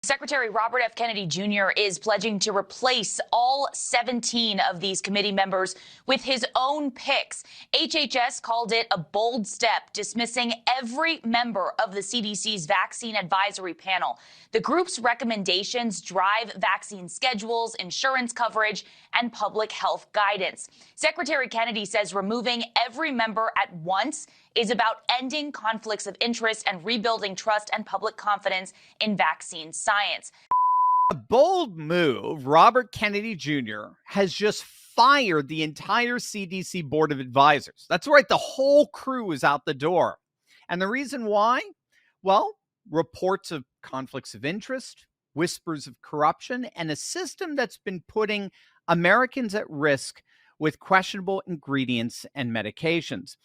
Secretary Robert F. Kennedy Jr. is pledging to replace all 17 of these committee members with his own picks. HHS called it a bold step, dismissing every member of the CDC's vaccine advisory panel. The group's recommendations drive vaccine schedules, insurance coverage, and public health guidance. Secretary Kennedy says removing every member at once is about ending conflicts of interest and rebuilding trust and public confidence in vaccine science. A bold move. Robert Kennedy Jr. has just fired the entire CDC Board of Advisors. That's right, the whole crew is out the door. And the reason why? Well, reports of conflicts of interest, whispers of corruption, and a system that's been putting Americans at risk with questionable ingredients and medications.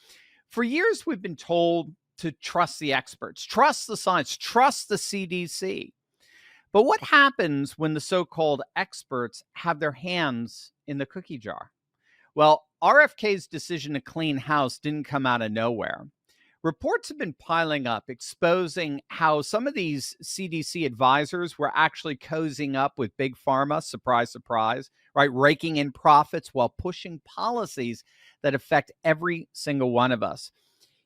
For years, we've been told to trust the experts, trust the science, trust the CDC. But what happens when the so-called experts have their hands in the cookie jar? Well, RFK's decision to clean house didn't come out of nowhere. Reports have been piling up, exposing how some of these CDC advisors were actually cozying up with big pharma, surprise, surprise, right? Raking in profits while pushing policies that affect every single one of us.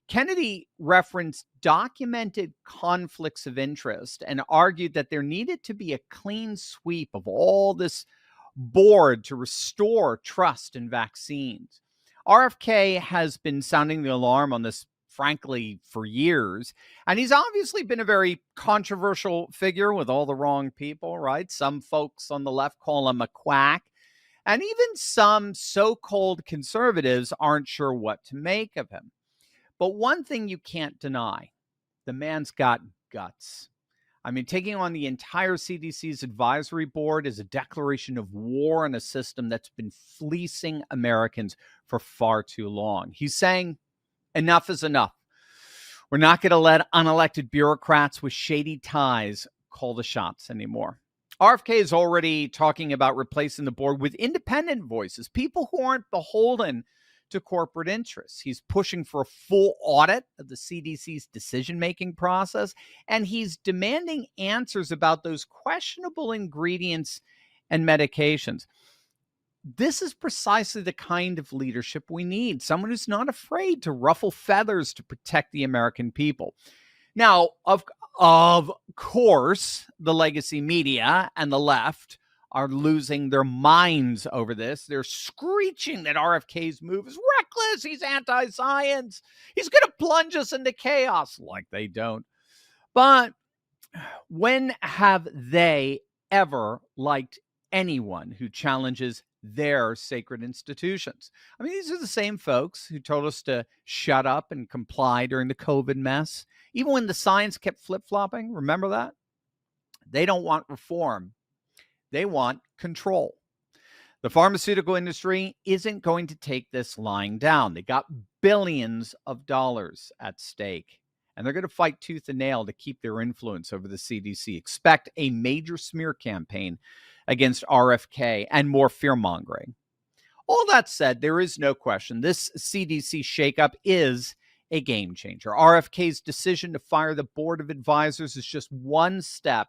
Kennedy referenced documented conflicts of interest and argued that there needed to be a clean sweep of all this board to restore trust in vaccines. RFK has been sounding the alarm on this, frankly, for years. And he's obviously been a very controversial figure with all the wrong people, right? Some folks on the left call him a quack. And even some so-called conservatives aren't sure what to make of him. But one thing you can't deny, the man's got guts. I mean, taking on the entire CDC's advisory board is a declaration of war on a system that's been fleecing Americans for far too long. He's saying, enough is enough. We're not going to let unelected bureaucrats with shady ties call the shots anymore. RFK is already talking about replacing the board with independent voices, people who aren't beholden to corporate interests. He's pushing for a full audit of the CDC's decision-making process, and he's demanding answers about those questionable ingredients and medications. This is precisely the kind of leadership we need, someone who's not afraid to ruffle feathers to protect the American people. Now, of course, the legacy media and the left are losing their minds over this. They're screeching that RFK's move is reckless. He's anti-science. He's going to plunge us into chaos, like they don't. But when have they ever liked anyone who challenges their sacred institutions? I mean, these are the same folks who told us to shut up and comply during the COVID mess. Even when the science kept flip-flopping, remember that? They don't want reform. They want control. The pharmaceutical industry isn't going to take this lying down. They got billions of dollars at stake, and they're going to fight tooth and nail to keep their influence over the CDC. Expect a major smear campaign against RFK and more fear-mongering. All that said, there is no question this CDC shakeup is a game changer. RFK's decision to fire the board of advisors is just one step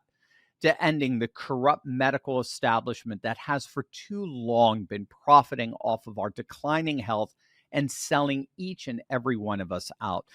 to ending the corrupt medical establishment that has for too long been profiting off of our declining health and selling each and every one of us out.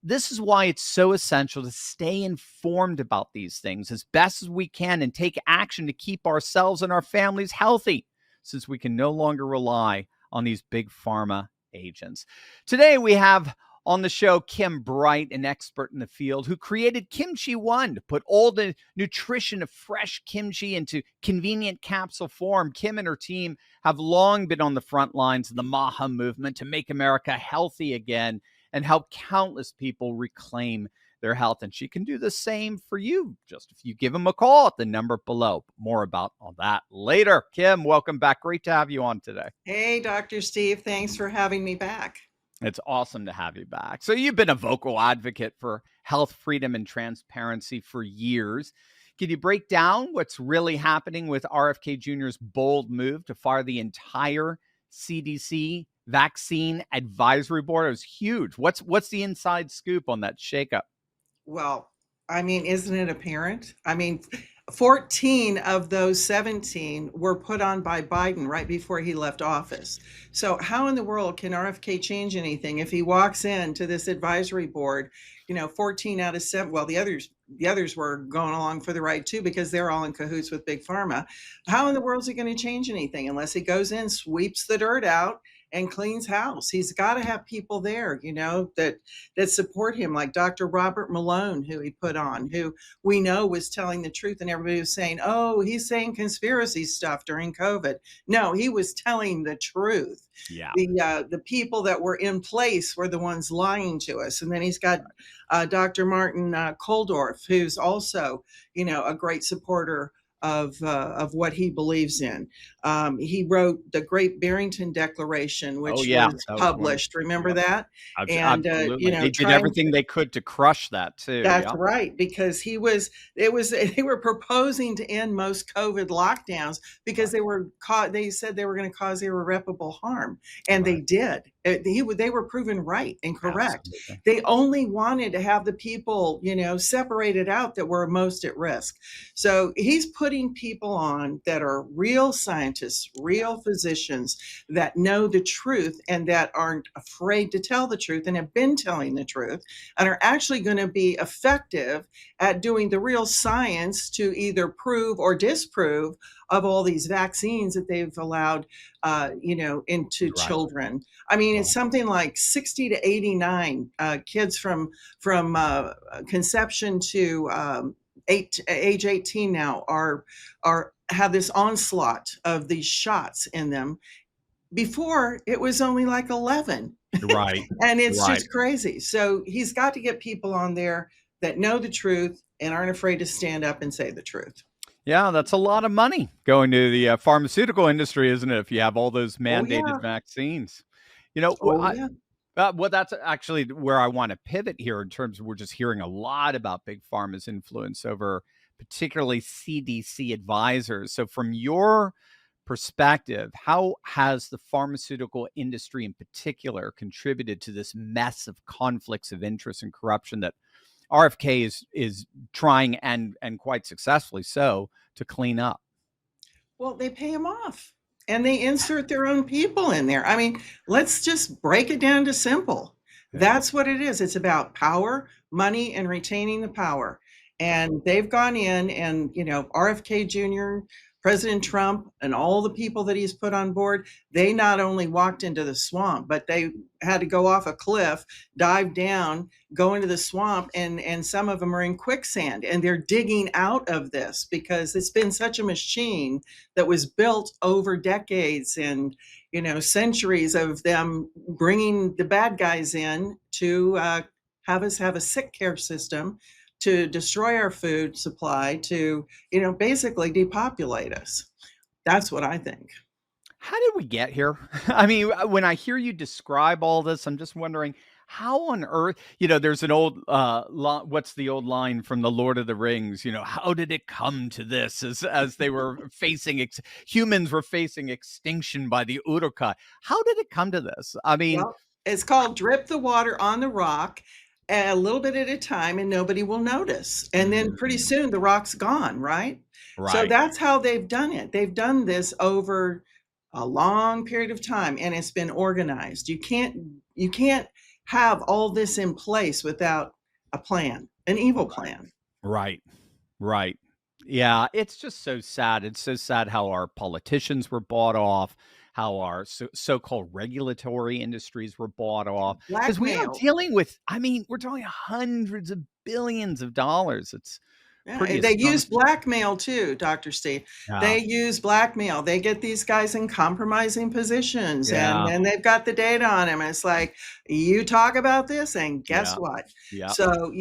This is why it's so essential to stay informed about these things as best as we can and take action to keep ourselves and our families healthy, since we can no longer rely on these big pharma agents. Today, we have on the show Kim Bright, an expert in the field, who created Kimchi One to put all the nutrition of fresh kimchi into convenient capsule form. Kim and her team have long been on the front lines of the MAHA movement to make America healthy again and help countless people reclaim their health. And she can do the same for you, just if you give them a call at the number below. More about all that later. Kim, welcome back. Great to have you on today. Hey, Dr. Steve. Thanks for having me back. It's awesome to have you back. So you've been a vocal advocate for health freedom and transparency for years. Can you break down what's really happening with RFK Jr.'s bold move to fire the entire CDC vaccine advisory board? It was huge. What's the inside scoop on that shakeup? Well, I mean, isn't it apparent? I mean, 14 of those 17 were put on by Biden right before he left office. So how in the world can RFK change anything if he walks into this advisory board, 14 out of 7, well, the others were going along for the ride too because they're all in cahoots with Big Pharma. How in the world is he going to change anything unless he goes in, sweeps the dirt out, and cleans house? He's got to have people there, that support him, like Dr. Robert Malone, who he put on, who we know was telling the truth, and everybody was saying, oh, he's saying conspiracy stuff during COVID. No, he was telling the truth. Yeah. The people that were in place were the ones lying to us. And then he's got Dr. Martin Koldorf, who's also, a great supporter of what he believes in. He wrote the Great Barrington Declaration, which was published. Remember that? And absolutely. They did everything they could to crush that too. That's right, because they were proposing to end most COVID lockdowns because they said they were going to cause irreparable harm, and they did. They were proven right and correct. Absolutely. They only wanted to have the people, separated out that were most at risk. So he's putting people on that are real scientists, real physicians that know the truth and that aren't afraid to tell the truth and have been telling the truth and are actually going to be effective at doing the real science to either prove or disprove of all these vaccines that they've allowed, into children. I mean, it's something like 60 to 89 kids from conception to age 18 now have this onslaught of these shots in them. Before, it was only like 11. Right. And it's just crazy. So he's got to get people on there that know the truth and aren't afraid to stand up and say the truth. Yeah, that's a lot of money going to the pharmaceutical industry, isn't it? If you have all those mandated vaccines, well, that's actually where I want to pivot here in terms of we're just hearing a lot about Big Pharma's influence over particularly CDC advisors. So from your perspective, how has the pharmaceutical industry in particular contributed to this mess of conflicts of interest and corruption that RFK is trying and quite successfully so to clean up? Well, they pay them off and they insert their own people in there. I mean, let's just break it down to simple. That's what it is. It's about power, money, and retaining the power. And they've gone in and, RFK Jr., President Trump, and all the people that he's put on board, they not only walked into the swamp, but they had to go off a cliff, dive down, go into the swamp, and some of them are in quicksand, and they're digging out of this because it's been such a machine that was built over decades and, centuries of them bringing the bad guys in to have us have a sick care system, to destroy our food supply, to, basically depopulate us. That's what I think. How did we get here? I mean, when I hear you describe all this, I'm just wondering how on earth, there's an old, what's the old line from the Lord of the Rings? How did it come to this as they were humans were facing extinction by the Uruk-hai? How did it come to this? I mean, it's called drip the water on the rock a little bit at a time and nobody will notice. And then pretty soon the rock's gone, right? So that's how they've done it. They've done this over a long period of time and it's been organized. You can't have all this in place without a plan, an evil plan. Right. Yeah, it's just so sad. It's so sad how our politicians were bought off, how our so-called regulatory industries were bought off. Because we are dealing with, we're talking hundreds of billions of dollars. It's they use blackmail too, Dr. Steve. Yeah. They use blackmail. They get these guys in compromising positions and they've got the data on them. It's like, you talk about this and guess what? Yeah. So,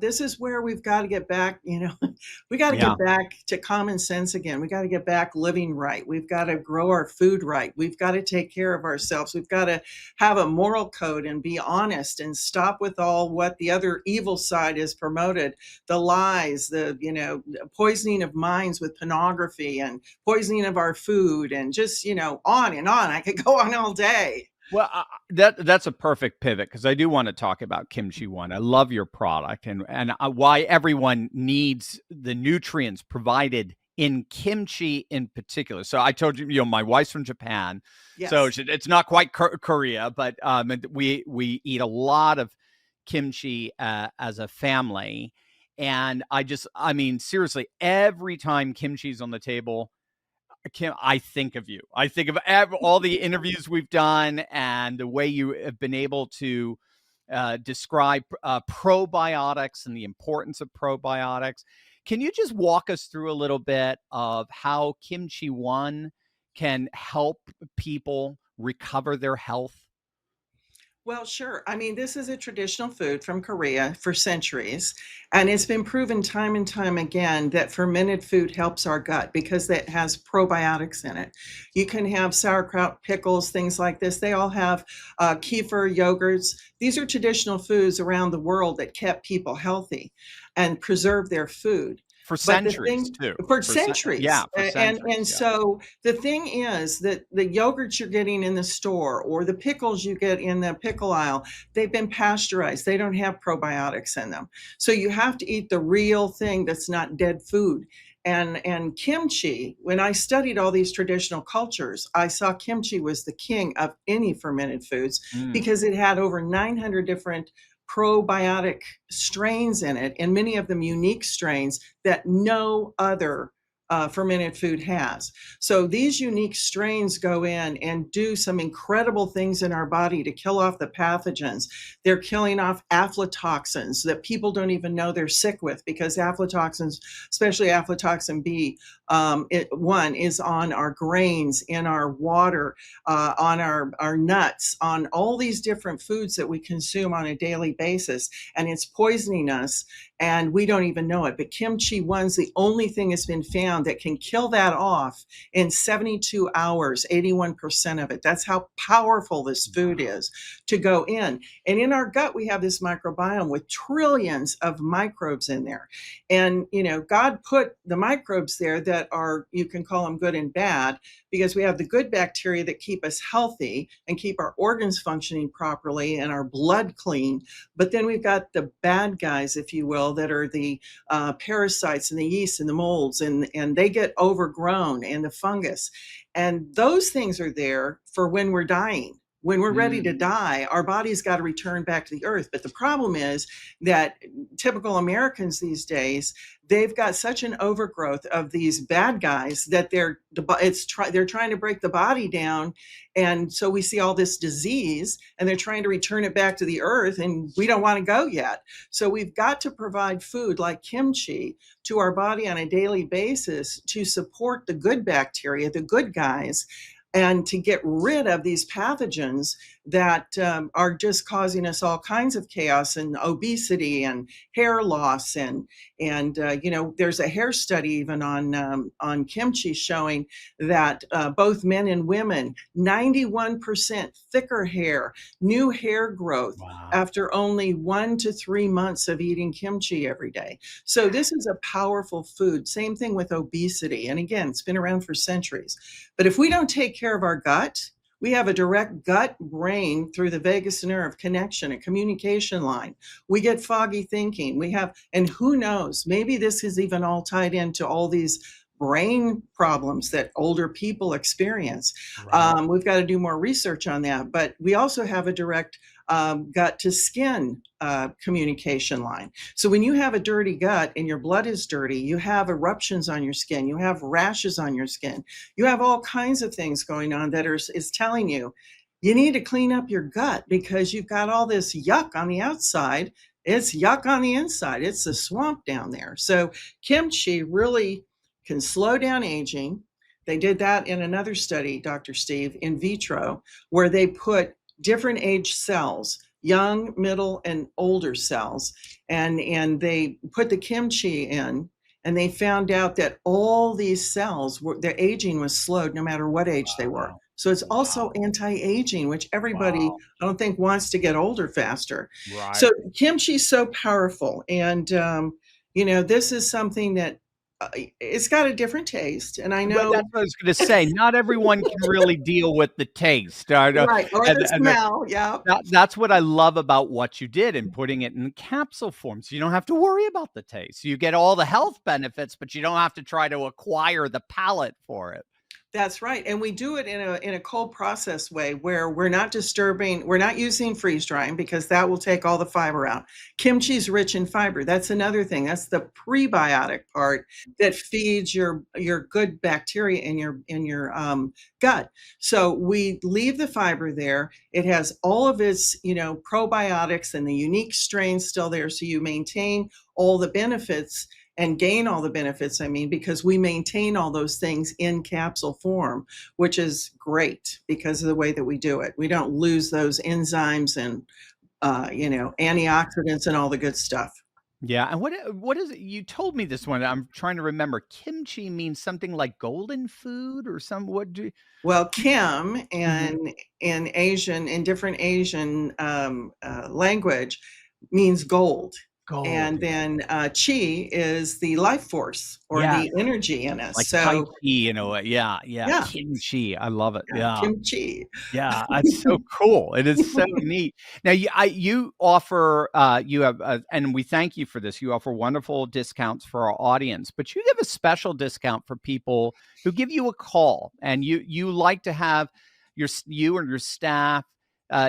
this is where we've got to get back, we got to get back to common sense again. We got to get back living right. We've got to grow our food right. We've got to take care of ourselves. We've got to have a moral code and be honest and stop with all what the other evil side has promoted, the lies, the poisoning of minds with pornography and poisoning of our food and just, on and on. I could go on all day. Well, that's a perfect pivot because I do want to talk about Kimchi One. I love your product and why everyone needs the nutrients provided in kimchi in particular. So I told you, my wife's from Japan, so Yes. it's not quite Korea, but we eat a lot of kimchi as a family, and I mean, seriously, every time kimchi's on the table, Kim, I think of you. I think of all the interviews we've done and the way you have been able to describe probiotics and the importance of probiotics. Can you just walk us through a little bit of how Kimchi One can help people recover their health? Well, sure. I mean, this is a traditional food from Korea for centuries, and it's been proven time and time again that fermented food helps our gut because it has probiotics in it. You can have sauerkraut, pickles, things like this. They all have kefir, yogurts. These are traditional foods around the world that kept people healthy and preserved their food. For But the centuries, thing too. for centuries, For centuries. and Yeah. so the thing is that the yogurts you're getting in the store or the pickles you get in the pickle aisle, they've been pasteurized. They don't have probiotics in them. So you have to eat the real thing that's not dead food. And kimchi, when I studied all these traditional cultures, I saw kimchi was the king of any fermented foods Mm. because it had over 900 different probiotic strains in it, and many of them unique strains that no other fermented food has. So these unique strains go in and do some incredible things in our body to kill off the pathogens. They're killing off aflatoxins that people don't even know they're sick with because aflatoxins, especially aflatoxin B1, is on our grains, in our water, on our nuts, on all these different foods that we consume on a daily basis, and it's poisoning us, and we don't even know it. But Kimchi One's the only thing that's been found that can kill that off in 72 hours, 81% of it. That's how powerful this food is to go in. And in our gut, we have this microbiome with trillions of microbes in there. And, God put the microbes there that are, you can call them good and bad, because we have the good bacteria that keep us healthy and keep our organs functioning properly and our blood clean. But then we've got the bad guys, if you will, that are the parasites and the yeast and the molds, and they get overgrown, and the fungus. And those things are there for when we're dying. When we're ready to die, our body's got to return back to the earth. But the problem is that typical Americans these days, they've got such an overgrowth of these bad guys that they're trying to break the body down. And so we see all this disease, and they're trying to return it back to the earth, and we don't want to go yet. So we've got to provide food like kimchi to our body on a daily basis to support the good bacteria, the good guys, and to get rid of these pathogens that are just causing us all kinds of chaos and obesity and hair loss. And there's a hair study even on kimchi showing that both men and women, 91% thicker hair, new hair growth after only 1 to 3 months of eating kimchi every day. So this is a powerful food. Same thing with obesity. And again, it's been around for centuries. But if we don't take care of our gut, we have a direct gut-brain through the vagus nerve connection, a communication line. We get foggy thinking. And who knows, maybe this is even all tied into all these brain problems that older people experience. Right. We've got to do more research on that. But we also have a direct gut to skin communication line. So when you have a dirty gut and your blood is dirty, you have eruptions on your skin, you have rashes on your skin, you have all kinds of things going on that is telling you need to clean up your gut because you've got all this yuck on the outside. It's yuck on the inside. It's a swamp down there. So kimchi really can slow down aging. They did that in another study, Dr. Steve, in vitro, where they put different age cells, young, middle, and older cells, and they put the kimchi in, and they found out that all these cells, their aging was slowed no matter what age they were. So it's also anti-aging, which everybody, I don't think, wants to get older faster. Right. So kimchi is so powerful. And, this is something that it's got a different taste, and I But know. that's what I was going to say. Not everyone can really deal with the taste. Right, or And, the smell, yeah. that's what I love about what you did in putting it in capsule form. So you don't have to worry about the taste. You get all the health benefits, but you don't have to try to acquire the palate for it. That's right. And we do it in a cold process way where we're not using freeze drying because that will take all the fiber out. Kimchi's rich in fiber. That's another thing. That's the prebiotic part that feeds your good bacteria in your gut. So we leave the fiber there. It has all of its, probiotics and the unique strains still there. So you maintain all the benefits and gain all the benefits, because we maintain all those things in capsule form, which is great because of the way that we do it. We don't lose those enzymes and, antioxidants and all the good stuff. Yeah. And what is it? You told me this one. I'm trying to remember. Kimchi means something like golden food or what do Well, Kim Mhm. in different Asian language means gold. Gold. And then chi is the life force or Yeah. the energy in us. Like Tai So Chi in a way. Yeah. Yeah. yeah, Kimchi. I love it. Yeah. kimchi. Yeah, that's so cool. It is so neat. Now you offer you have and we thank you for this. You offer wonderful discounts for our audience, but you give a special discount for people who give you a call and you like to have you and your staff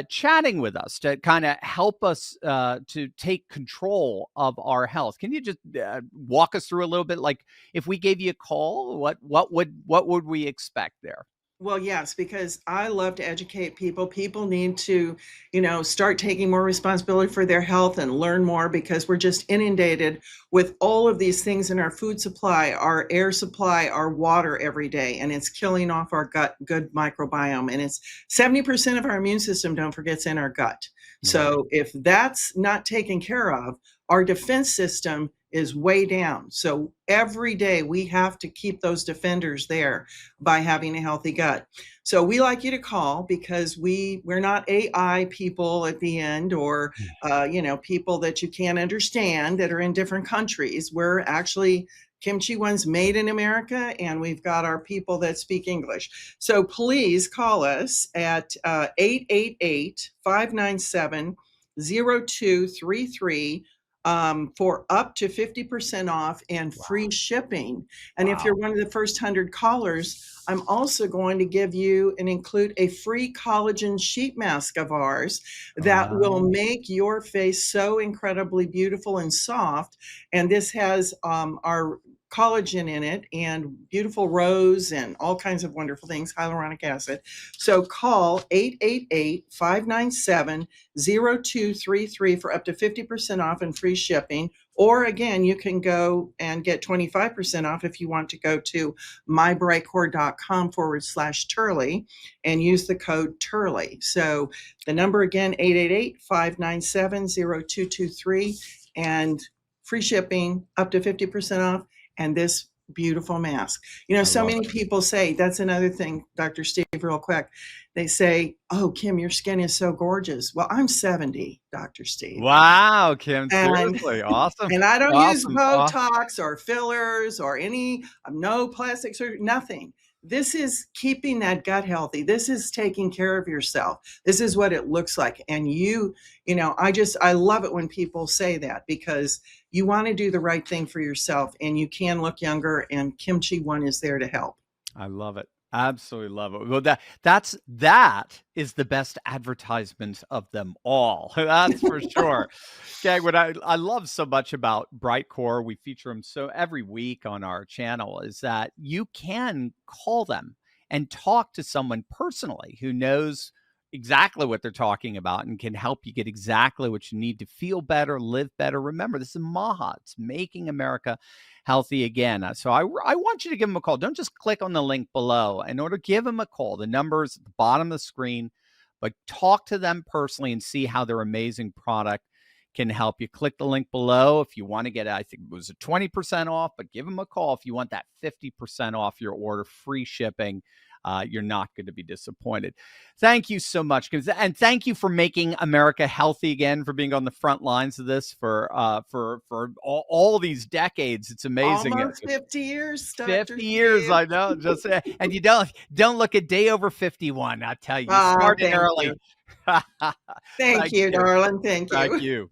chatting with us to kind of help us to take control of our health. Can you just walk us through a little bit? Like if we gave you a call, what would we expect there? Well, yes, because I love to educate people. People need to, start taking more responsibility for their health and learn more because we're just inundated with all of these things in our food supply, our air supply, our water every day, and it's killing off our gut good microbiome. And it's 70% of our immune system, don't forget, is in our gut. Right. So if that's not taken care of, our defense system is way down. So every day we have to keep those defenders there by having a healthy gut. So we like you to call because we're not AI people at the end or people that you can't understand that are in different countries. We're actually Kimchi One's made in America, and we've got our people that speak English. So please call us at 888-597-0233 for up to 50% off and free shipping. And if you're Wow. one of the first 100 callers, I'm also going to give you and include a free collagen sheet mask of ours that will Wow. make your face so incredibly beautiful and soft. And this has our collagen in it and beautiful rose and all kinds of wonderful things, hyaluronic acid. So call 888-597-0233 for up to 50% off and free shipping. Or again, you can go and get 25% off if you want to go to mybrightcore.com/Turley and use the code Turley. So the number again, 888-597-0223 and free shipping, up to 50% off, and this beautiful mask. I So love many it. people say, that's another thing, Dr. Steve, real quick. They say, oh, Kim, your skin is so gorgeous. Well, I'm 70, Dr. Steve. Wow, Kim, And seriously, awesome. and I don't use Awesome. Botox or fillers or no plastic surgery, nothing. This is keeping that gut healthy. This is taking care of yourself. This is what it looks like. And I love it when people say that because you want to do the right thing for yourself and you can look younger, and Kimchi One is there to help. I love it. Absolutely love it. Well, that is the best advertisement of them all. That's for sure. Okay, what I love so much about Brightcore, we feature them so every week on our channel, is that you can call them and talk to someone personally who knows exactly what they're talking about and can help you get exactly what you need to feel better, live better. Remember, this is MAHA. It's making America healthy again. So I want you to give them a call. Don't just click on the link below. In order to give them a call, the number is at the bottom of the screen, but talk to them personally and see how their amazing product can help you. Click the link below if you want to get, I think it was a 20% off, but give them a call if you want that 50% off your order, free shipping. you're not going to be disappointed. Thank you so much, and thank you for making America healthy again, for being on the front lines of this for all these decades. It's amazing. Almost 50 years, Dr. 50 years, Steve. I know. Just and you don't look a day over 51. I tell you, you Ah, started thank early. you. Thank you, darling. Thank you. Thank you.